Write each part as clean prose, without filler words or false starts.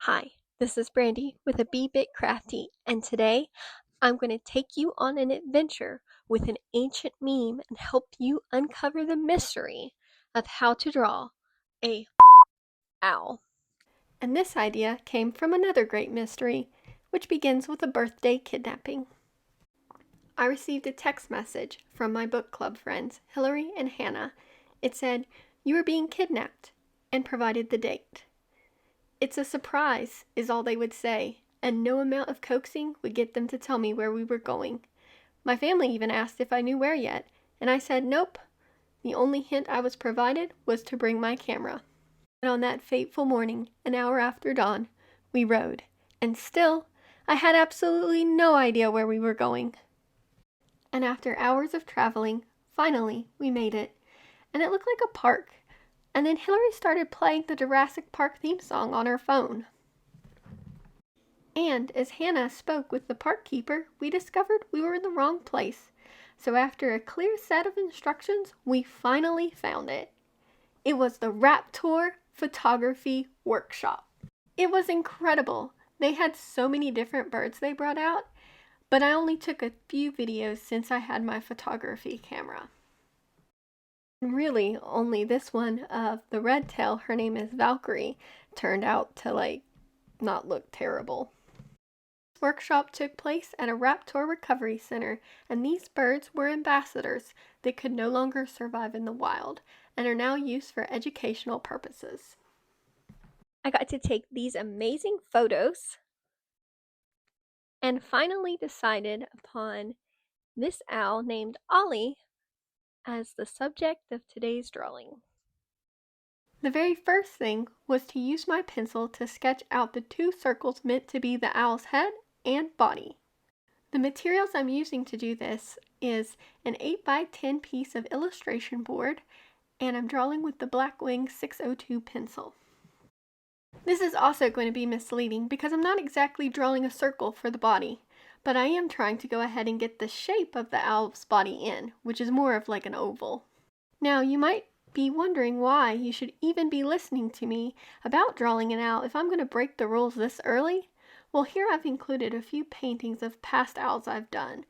Hi, this is Brandy with a Bit Crafty, and today I'm going to take you on an adventure with an ancient meme and help you uncover the mystery of how to draw a owl. And this idea came from another great mystery, which begins with a birthday kidnapping. I received a text message from my book club friends, Hillary and Hannah. It said, "You are being kidnapped," and provided the date. "It's a surprise," is all they would say, and no amount of coaxing would get them to tell me where we were going. My family even asked if I knew where yet, and I said nope. The only hint I was provided was to bring my camera. And on that fateful morning, an hour after dawn, we rode, and still, I had absolutely no idea where we were going. And after hours of traveling, finally, we made it, and it looked like a park. And then Hillary started playing the Jurassic Park theme song on her phone. And as Hannah spoke with the park keeper, we discovered we were in the wrong place. So after a clear set of instructions, we finally found it. It was the Raptor Photography Workshop. It was incredible. They had so many different birds they brought out, but I only took a few videos since I had my photography camera. Really, only this one of the red tail, her name is Valkyrie, turned out to not look terrible. This workshop took place at a Raptor recovery center, and these birds were ambassadors that could no longer survive in the wild and are now used for educational purposes. I got to take these amazing photos and finally decided upon this owl named Ollie as the subject of today's drawing. The very first thing was to use my pencil to sketch out the two circles meant to be the owl's head and body. The materials I'm using to do this is an 8x10 piece of illustration board, and I'm drawing with the Blackwing 602 pencil. This is also going to be misleading because I'm not exactly drawing a circle for the body, but I am trying to go ahead and get the shape of the owl's body in, which is more of like an oval. Now, you might be wondering why you should even be listening to me about drawing an owl if I'm going to break the rules this early. Well, here I've included a few paintings of past owls I've done.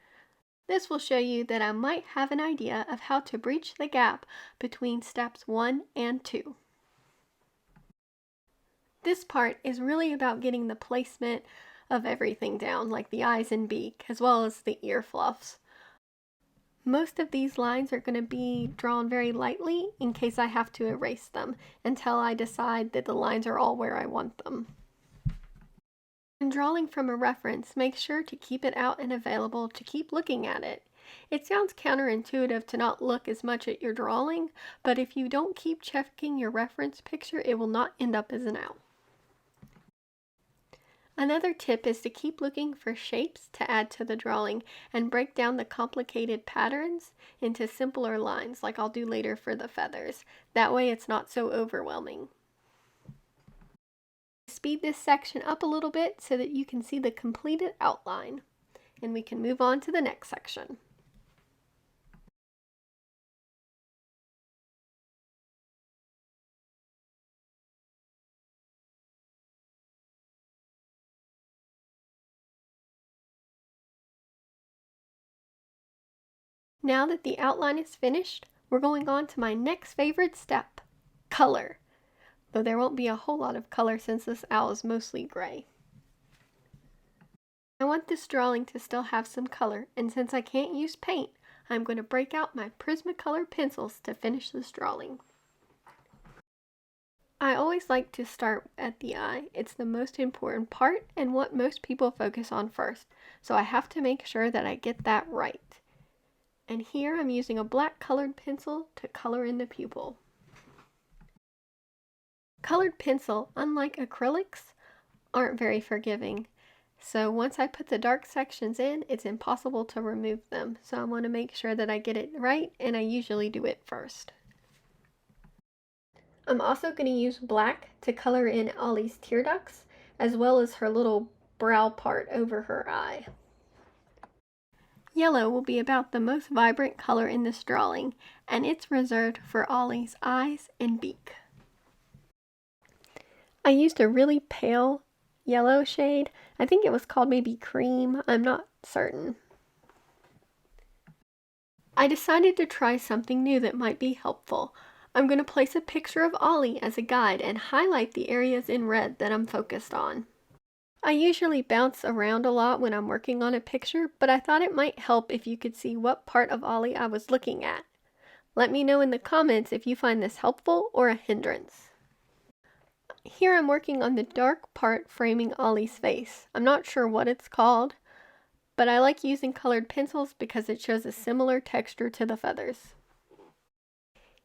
This will show you that I might have an idea of how to breach the gap between steps 1 and 2. This part is really about getting the placement of everything down, like the eyes and beak, as well as the ear fluffs. Most of these lines are going to be drawn very lightly in case I have to erase them until I decide that the lines are all where I want them. When drawing from a reference, make sure to keep it out and available to keep looking at it. It sounds counterintuitive to not look as much at your drawing, but if you don't keep checking your reference picture, it will not end up as an owl. Another tip is to keep looking for shapes to add to the drawing and break down the complicated patterns into simpler lines like I'll do later for the feathers. That way it's not so overwhelming. Speed this section up a little bit so that you can see the completed outline, and we can move on to the next section. Now that the outline is finished, we're going on to my next favorite step, color. Though there won't be a whole lot of color since this owl is mostly gray. I want this drawing to still have some color, and since I can't use paint, I'm going to break out my Prismacolor pencils to finish this drawing. I always like to start at the eye. It's the most important part and what most people focus on first, so I have to make sure that I get that right. And here I'm using a black colored pencil to color in the pupil. Colored pencil, unlike acrylics, aren't very forgiving. So once I put the dark sections in, it's impossible to remove them. So I want to make sure that I get it right, and I usually do it first. I'm also going to use black to color in Ollie's tear ducts, as well as her little brow part over her eye. Yellow will be about the most vibrant color in this drawing, and it's reserved for Ollie's eyes and beak. I used a really pale yellow shade. I think it was called maybe cream. I'm not certain. I decided to try something new that might be helpful. I'm going to place a picture of Ollie as a guide and highlight the areas in red that I'm focused on. I usually bounce around a lot when I'm working on a picture, but I thought it might help if you could see what part of Ollie I was looking at. Let me know in the comments if you find this helpful or a hindrance. Here I'm working on the dark part framing Ollie's face. I'm not sure what it's called, but I like using colored pencils because it shows a similar texture to the feathers.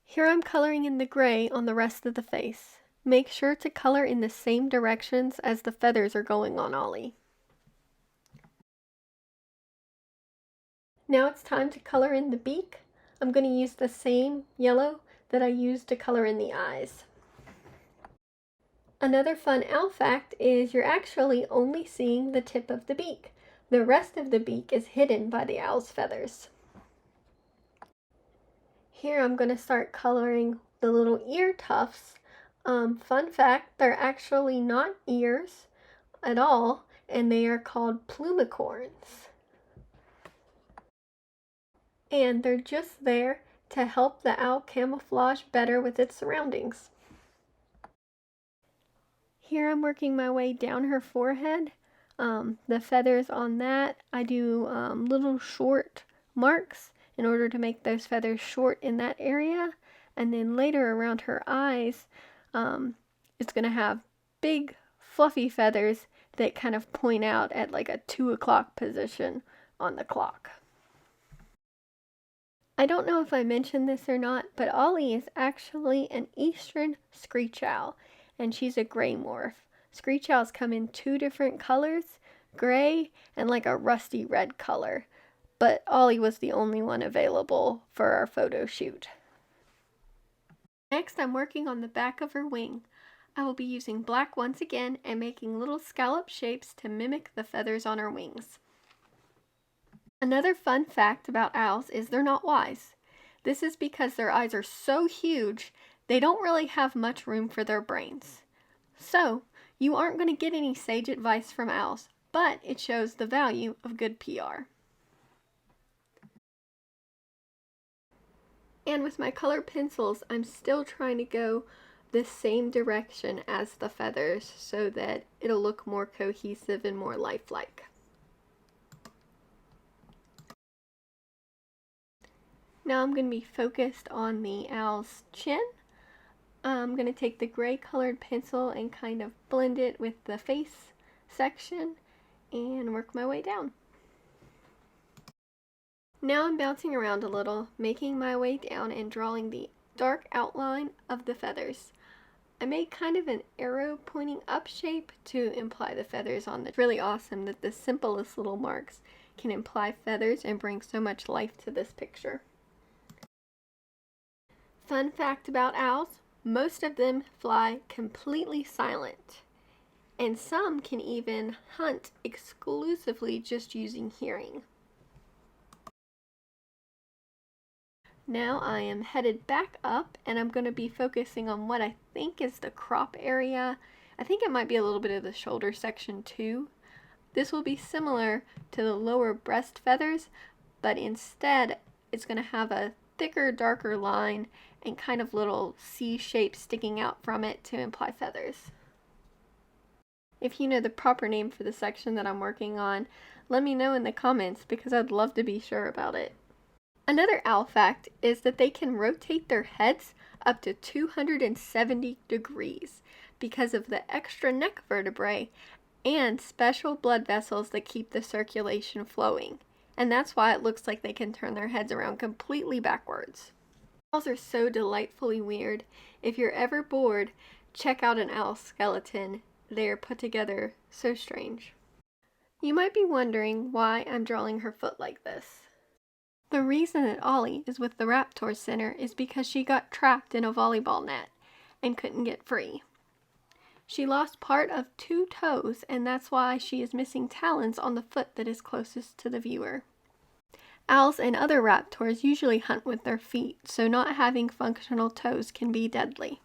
Here I'm coloring in the gray on the rest of the face. Make sure to color in the same directions as the feathers are going on Ollie. Now it's time to color in the beak. I'm going to use the same yellow that I used to color in the eyes. Another fun owl fact is you're actually only seeing the tip of the beak. The rest of the beak is hidden by the owl's feathers. Here I'm going to start coloring the little ear tufts. Fun fact, they're actually not ears at all, and they are called plumicorns. And they're just there to help the owl camouflage better with its surroundings. Here I'm working my way down her forehead. The feathers on that, I do little short marks in order to make those feathers short in that area. And then later around her eyes, it's going to have big fluffy feathers that kind of point out at like a 2 o'clock position on the clock. I don't know if I mentioned this or not, but Ollie is actually an eastern screech owl, and she's a gray morph. Screech owls come in 2 different colors, gray and like a rusty red color, but Ollie was the only one available for our photo shoot. Next, I'm working on the back of her wing. I will be using black once again and making little scallop shapes to mimic the feathers on her wings. Another fun fact about owls is they're not wise. This is because their eyes are so huge, they don't really have much room for their brains. So, you aren't going to get any sage advice from owls, but it shows the value of good PR. And with my colored pencils, I'm still trying to go the same direction as the feathers so that it'll look more cohesive and more lifelike. Now I'm going to be focused on the owl's chin. I'm going to take the gray colored pencil and kind of blend it with the face section and work my way down. Now I'm bouncing around a little, making my way down and drawing the dark outline of the feathers. I made kind of an arrow pointing up shape to imply the feathers on the. It's really awesome that the simplest little marks can imply feathers and bring so much life to this picture. Fun fact about owls, most of them fly completely silent, and some can even hunt exclusively just using hearing. Now I am headed back up and I'm going to be focusing on what I think is the crop area. I think it might be a little bit of the shoulder section too. This will be similar to the lower breast feathers, but instead it's going to have a thicker, darker line and kind of little C shape sticking out from it to imply feathers. If you know the proper name for the section that I'm working on, let me know in the comments because I'd love to be sure about it. Another owl fact is that they can rotate their heads up to 270 degrees because of the extra neck vertebrae and special blood vessels that keep the circulation flowing. And that's why it looks like they can turn their heads around completely backwards. Owls are so delightfully weird. If you're ever bored, check out an owl skeleton. They're put together so strange. You might be wondering why I'm drawing her foot like this. The reason that Ollie is with the Raptor Center is because she got trapped in a volleyball net and couldn't get free. She lost part of 2 toes, and that's why she is missing talons on the foot that is closest to the viewer. Owls and other raptors usually hunt with their feet, so not having functional toes can be deadly.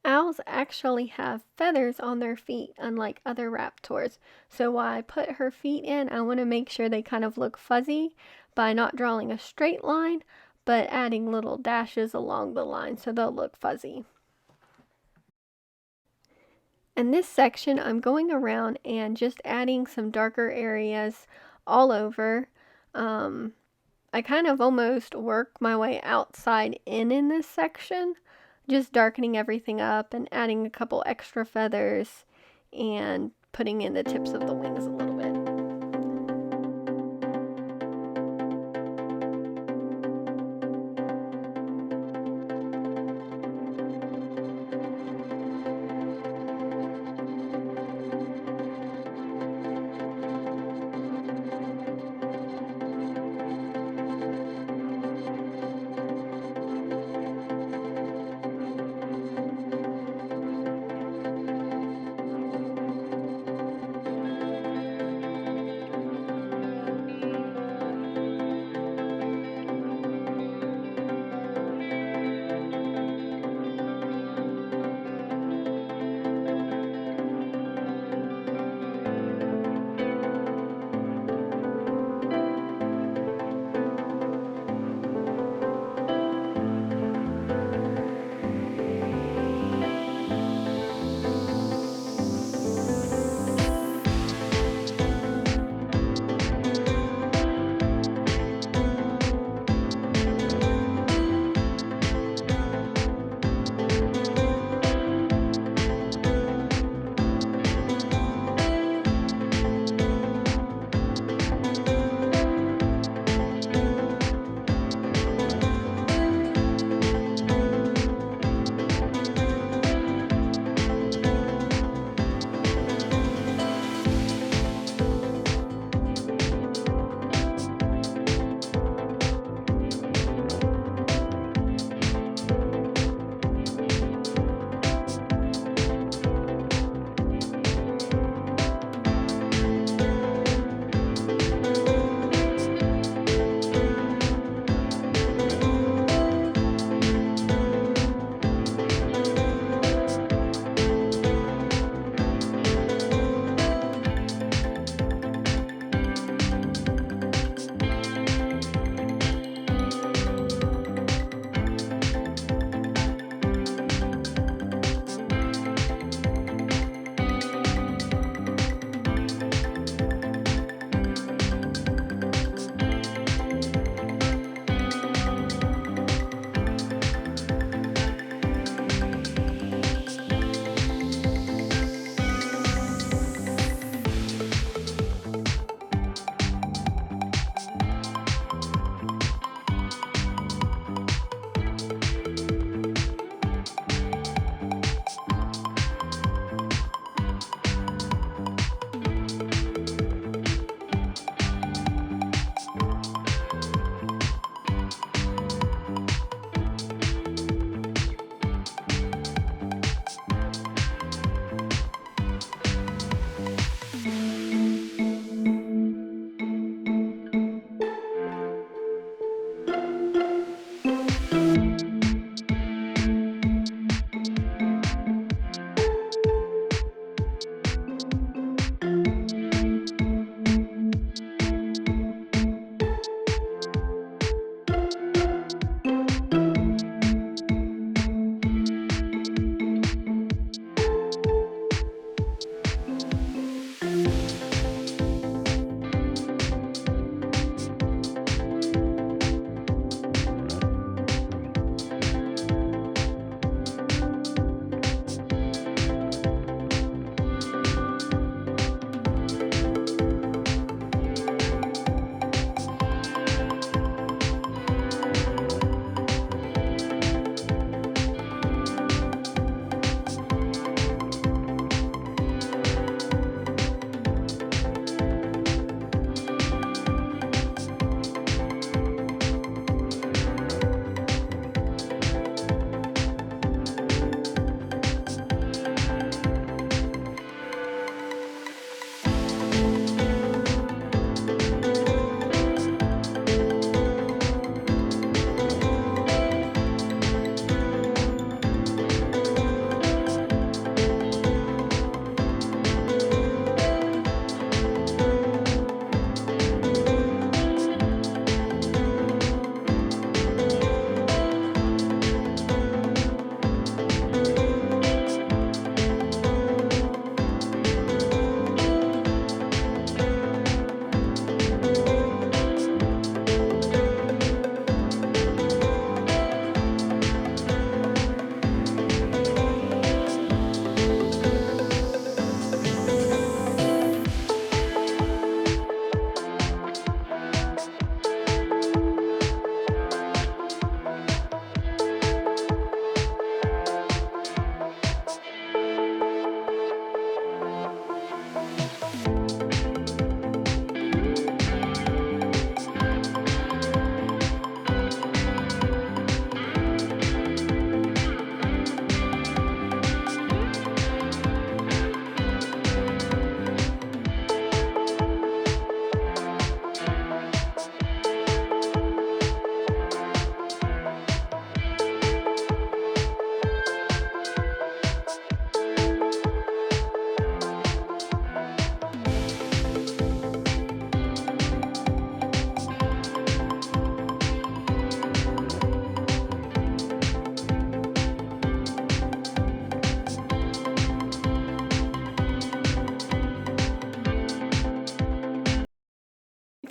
Owls actually have feathers on their feet, unlike other raptors. So while I put her feet in, I want to make sure they kind of look fuzzy by not drawing a straight line, but adding little dashes along the line so they'll look fuzzy. In this section, I'm going around and just adding some darker areas all over. I kind of almost work my way outside in this section, just darkening everything up and adding a couple extra feathers and putting in the tips of the wings a little bit.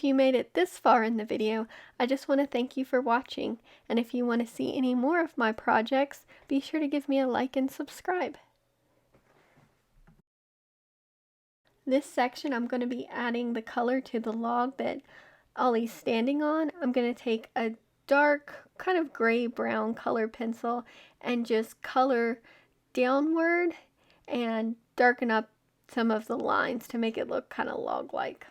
you made it this far in the video, I just want to thank you for watching, and if you want to see any more of my projects, be sure to give me a like and subscribe. This section I'm going to be adding the color to the log that Ollie's standing on. I'm going to take a dark, kind of gray-brown color pencil and just color downward and darken up some of the lines to make it look kind of log-like.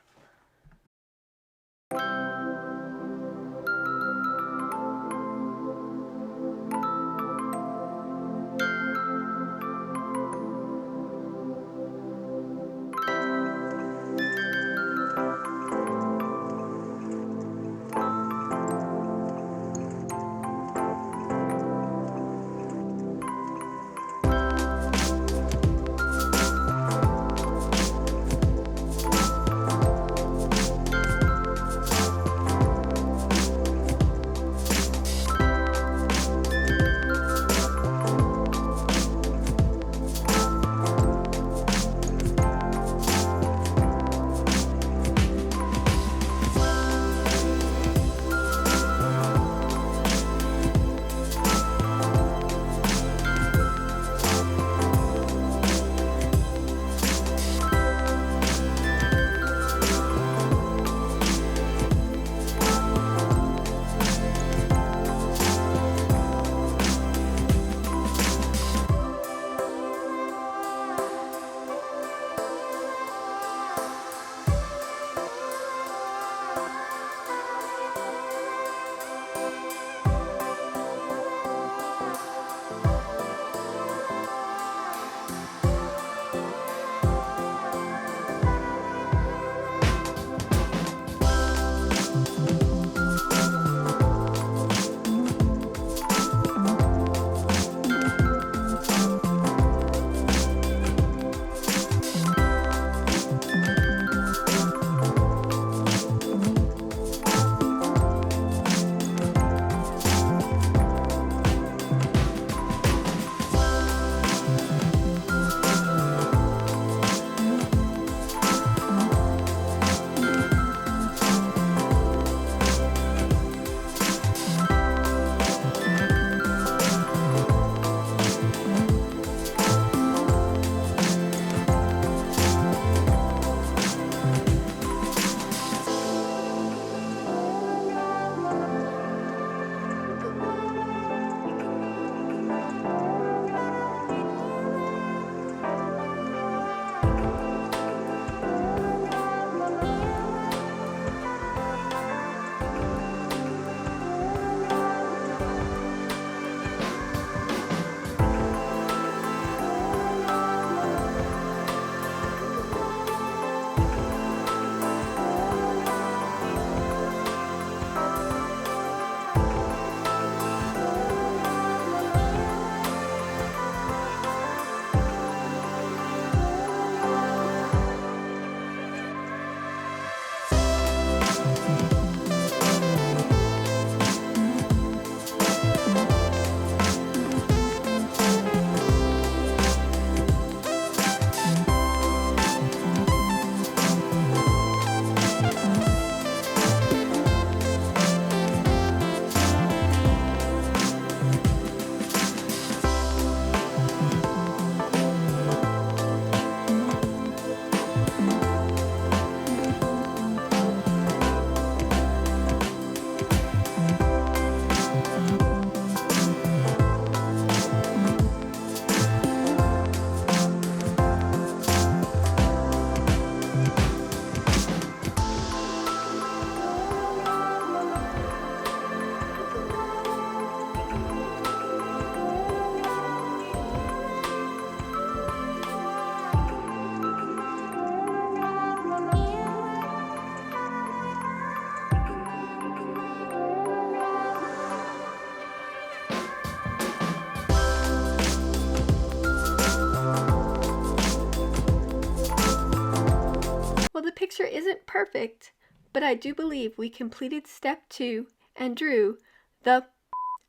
Well, the picture isn't perfect, but I do believe we completed step 2 and drew the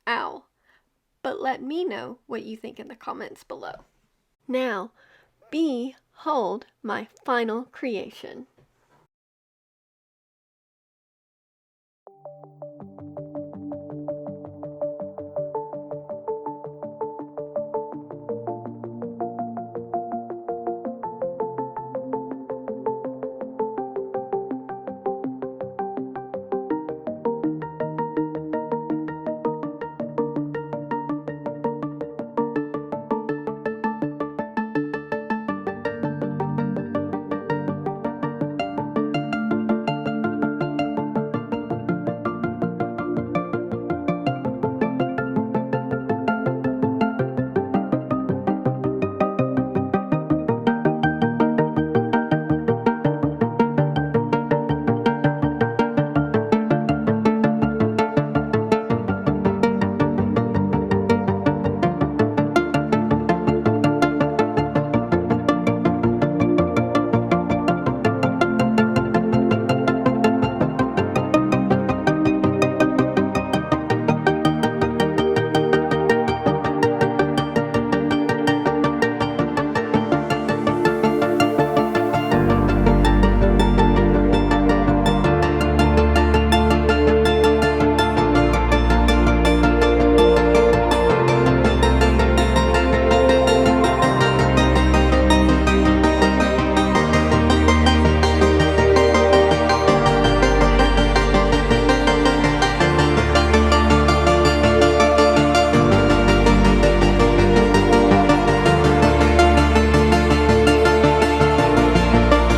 owl. But let me know what you think in the comments below. Now, behold my final creation.